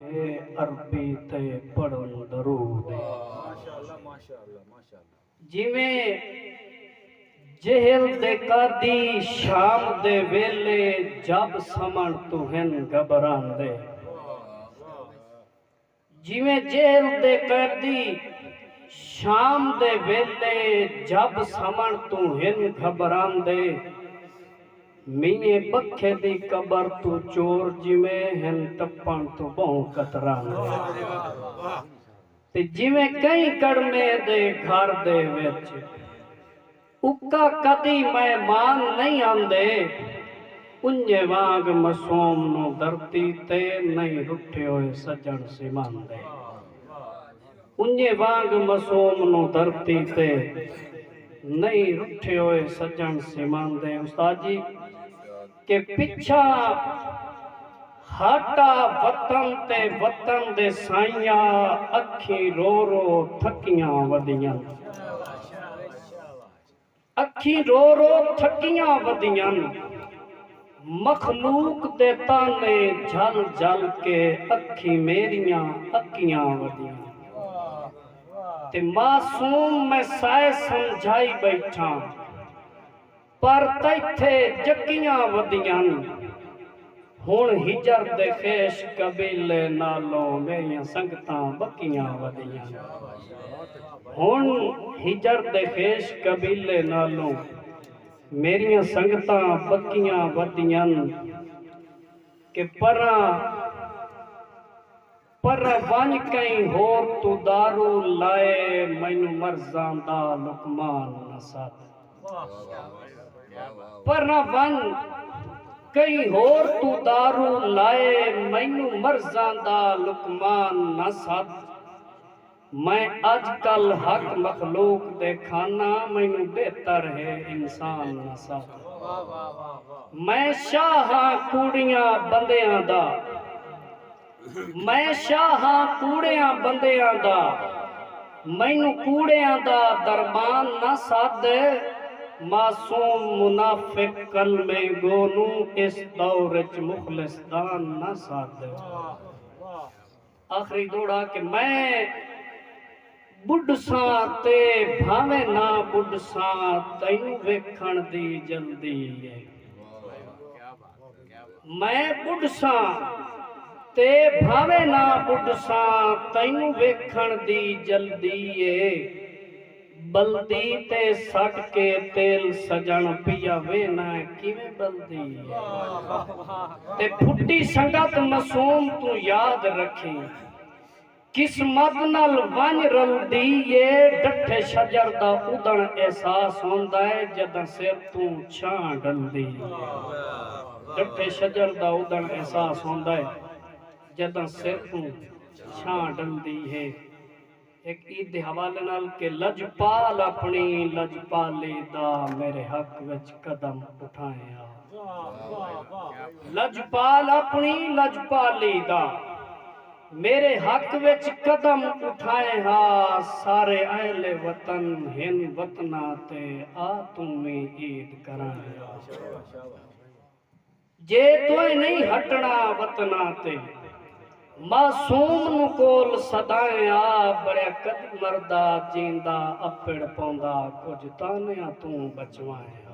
अरबी ते पढ़न दरूद माशाअल्लाह माशाअल्लाह माशाअल्लाह। जिवें जहल दे कादी शाम दे वेले जब समण तू हैं घबरांदे। जिवें जहल दे कादी शाम दे वेले जब समण तू हैं घबरांदे। मीने बखे दी कबर तू चोर जिवें हैं टप्पण तू बहु कतरांदे। ते जिवें कई कड़मे दे घर दे विच उक्का कदी मेहमान नहीं आंदे। उंजे वांग मासूम नू धरती ते नहीं रुठे होए सजण सिमांदे। उंजे वांग मासूम नू धरती ते नहीं रुठे होए सजण सिमांदे। उस्ताद जी के पिछा हाटा वतन ते वतन दे साइया अखी रो रो थकियां वदियां। अखी रो रो थकियां वदियां। मखलूक दे ताने झल झल के अखी मेरियां अखियां वदियां। ते मासूम मैं साए समझाई बैठा पर तैथे जकियां वदियां। हुण हिजर दे खेश कबीले नालों मेरियां संगतां बकियां वदियां। हुण हिजर दे खेश कबीले नालों मेरियां संगतां बकियां वदियां। के परा वन कई होर तू दारू लाए मैनू मर्जां दा लुकमान न सद। पर वन कई होर तू दारू लाए मैनू मर्जां दा लुकमान न सद। मैं अजकल हक मखलूक दे खाना मैनू बेहतर है इंसान न सद। मैं शाह कूड़ियां बंदियां दा मैं शाह कूड़ियां बंदियां दा मैनू कूड़ियां दा दरबान न सद। मासूम मुनाफिक कलमे गोनू इस दौर च मुखलिस दान न सद। आखिरी दोड़ा कि मैं बुढ़सा ते भावे ना बुढ़सा तैनू वेखण दी जल्दी है। मैं बुढ़सा ते भावे ना बुढ़सा तैनू वेखण दी जल्दी है। बल्दी ते सट के तेल सजण पिया वे ना किवें बल्दी है। ते फुटी संगत मासूम तू याद रखी किस्मत नाल वंज रलदी है। डठे शजर दा उदण एहसास होंदा है जदां सिर तू छां डलदी। डठे शजर दा उदण एहसास होंदा है जदां सिर तू छां डलदी है। एक ईद दे हवाले नाल के लजपाल अपनी लजपाली दा मेरे हक विच कदम उठाया। लजपाल अपनी लजपाली दा मेरे हक विच कदम उठाए हा। सारे अहले वतन हिन वतना ते आ तुम्हें ईद कराए। जे तोय नहीं हटना वतना ते मासूम नू कोल सदाए आ। बड़े कद मरदा जींदा अपड़ पौंदा कुछ तानिया तू बचवाए।